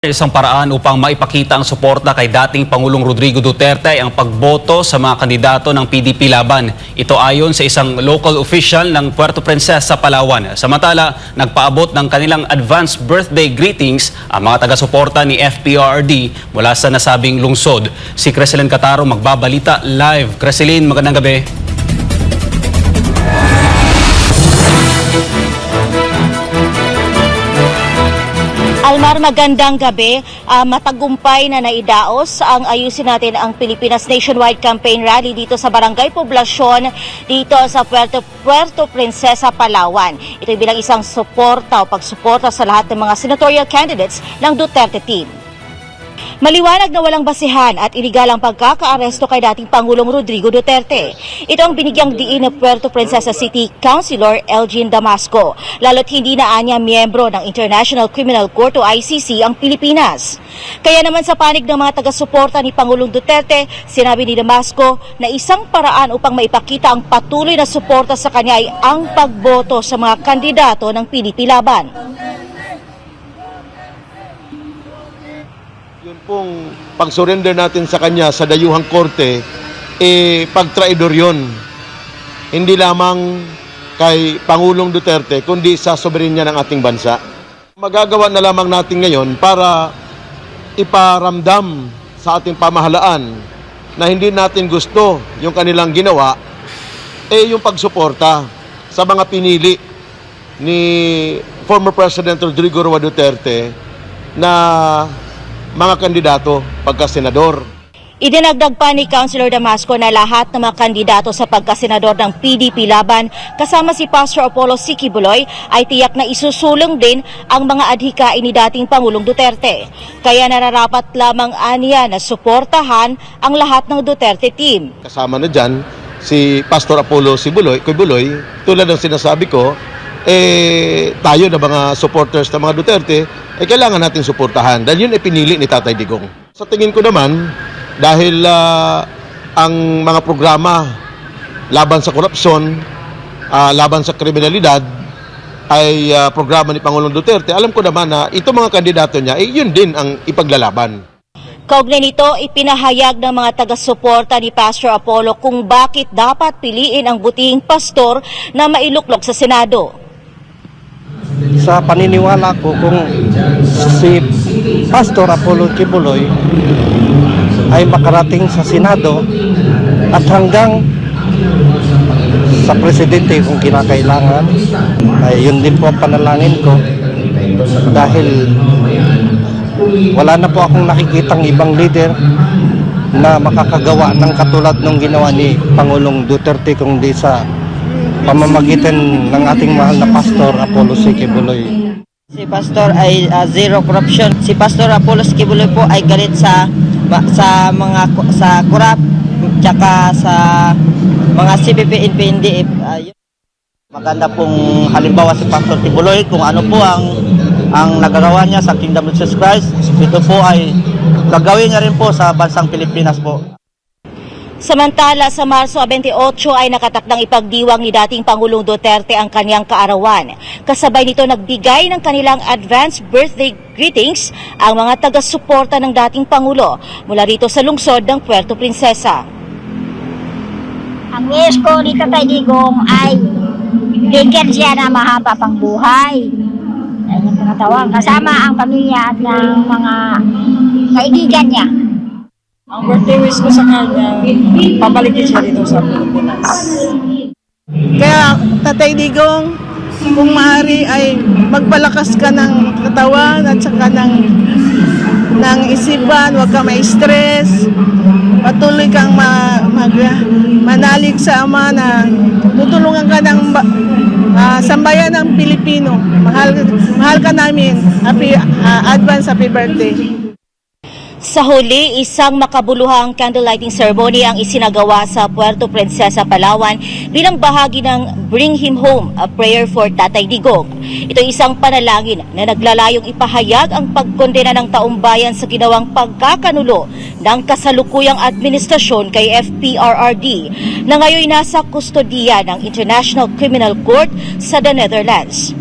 Isang paraan upang maipakita ang suporta kay dating Pangulong Rodrigo Duterte ay ang pagboto sa mga kandidato ng PDP laban. Ito ayon sa isang local official ng Puerto Princesa, Palawan. Samantala, nagpaabot ng kanilang advance birthday greetings ang mga taga-suporta ni FPRRD mula sa nasabing lungsod. Si Creselyn Cataro magbabalita live. Creselyn, magandang gabi. Almar, magandang gabi. Matagumpay na naidaos ang Ayusin Natin ang Pilipinas Nationwide Campaign Rally dito sa Barangay Poblacion dito sa Puerto Princesa, Palawan. Ito bilang isang suporta o pagsuporta sa lahat ng mga senatorial candidates ng Duterte team. Maliwanag na walang basihan at iligal ang pagkakaaresto kay dating Pangulong Rodrigo Duterte. Ito ang binigyang diin ng Puerto Princesa City Councilor Elgin Damasco, lalo't hindi na anya miyembro ng International Criminal Court o ICC ang Pilipinas. Kaya naman sa panig ng mga taga-suporta ni Pangulong Duterte, sinabi ni Damasco na isang paraan upang maipakita ang patuloy na suporta sa kanya ay ang pagboto sa mga kandidato ng PDP laban. Yun pong pag-surrender natin sa kanya sa dayuhang korte, pagtraidor yun. Hindi lamang kay Pangulong Duterte, kundi sa soberenya ng ating bansa. Magagawa na lamang natin ngayon para iparamdam sa ating pamahalaan na hindi natin gusto yung kanilang ginawa, yung pagsuporta sa mga pinili ni former President Rodrigo Roa Duterte na mga kandidato pagka-senador. Idinagdag pa ni Councilor Damasco na lahat ng mga kandidato sa pagka-senador ng PDP laban kasama si Pastor Apollo C. Quiboloy ay tiyak na isusulong din ang mga adhikain ni dating Pangulong Duterte. Kaya nararapat lamang aniya na suportahan ang lahat ng Duterte team. Kasama na dyan si Pastor Apollo C. Quiboloy, tulad ng sinasabi ko, tayo na mga supporters ng mga Duterte, kailangan natin suportahan dahil yun pinili ni Tatay Digong. Sa tingin ko naman, dahil ang mga programa laban sa korupsyon, laban sa kriminalidad, ay programa ni Pangulong Duterte, alam ko naman na itong mga kandidato niya, yun din ang ipaglalaban. Kaugnay nito, ipinahayag ng mga taga-suporta ni Pastor Apollo kung bakit dapat piliin ang butihing pastor na mailuklok sa Senado. Sa paniniwala ko, kung si Pastor Apollo Quiboloy ay makarating sa Senado at hanggang sa Presidente kung kinakailangan, ay yun din po ang panalangin ko dahil wala na po akong nakikitang ibang leader na makakagawa ng katulad ng ginawa ni Pangulong Duterte kundi sa pamamagitan ng ating mahal na Pastor Apollo C. Quiboloy. Si Pastor ay zero corruption. Si Pastor Apollo C. Quiboloy po ay galit sa korap tsaka sa mga CPP, NPNDF. Maganda pong halimbawa si Pastor Quiboloy kung ano po ang nagagawa niya sa Kingdom of Jesus Christ. Ito po ay gagawin niya rin po sa bansang Pilipinas po. Samantala, sa Marso 28 ay nakatakdang ipagdiwang ni dating Pangulong Duterte ang kanyang kaarawan. Kasabay nito nagbigay ng kanilang advance birthday greetings ang mga taga-suporta ng dating Pangulo mula rito sa lungsod ng Puerto Princesa. Ang wish ko ni Tatay Digong ay bigyan siya na mahaba pang buhay. Yan yung pangatawa. Kasama ang pamilya at ng mga kaibigan niya. Ang birthday wish ko sa kanya, pabalikin siya dito sa Pilipinas. Kaya Tatay Digong, kung maaari ay magpalakas ka ng katawan at saka ng isipan, huwag ka ma-stress, patuloy kang manalig sa Ama na tutulungan ka ng sambayan ng Pilipino. Mahal ka namin. Advance happy birthday. Sa huli, isang makabuluhang candlelighting ceremony ang isinagawa sa Puerto Princesa, Palawan bilang bahagi ng Bring Him Home, a prayer for Tatay Digong. Ito isang panalangin na naglalayong ipahayag ang pagkondena ng taumbayan sa ginawang pagkakanulo ng kasalukuyang administrasyon kay FPRRD na ngayon nasa kustodiya ng International Criminal Court sa The Netherlands.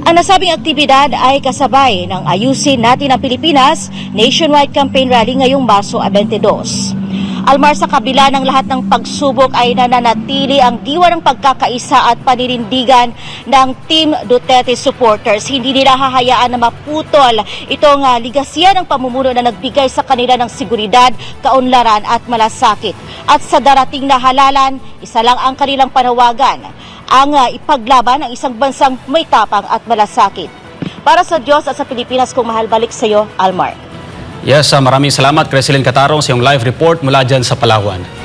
Ang nasabing aktibidad ay kasabay ng Ayusin Natin ang Pilipinas nationwide campaign rally ngayong Marso 22. Almar, sa kabila ng lahat ng pagsubok ay nananatili ang diwa ng pagkakaisa at paninindigan ng Team Duterte supporters. Hindi nila hahayaan na maputol itong ligasiya ng pamumuno na nagbigay sa kanila ng seguridad, kaunlaran at malasakit. At sa darating na halalan, isa lang ang kanilang panawagan, ang ipaglaban ng isang bansang may tapang at malasakit. Para sa Diyos at sa Pilipinas, kung mahal, balik sa iyo, Almar. Yes, maraming salamat, Cresilyn Catarong, sa iyong live report mula dyan sa Palawan.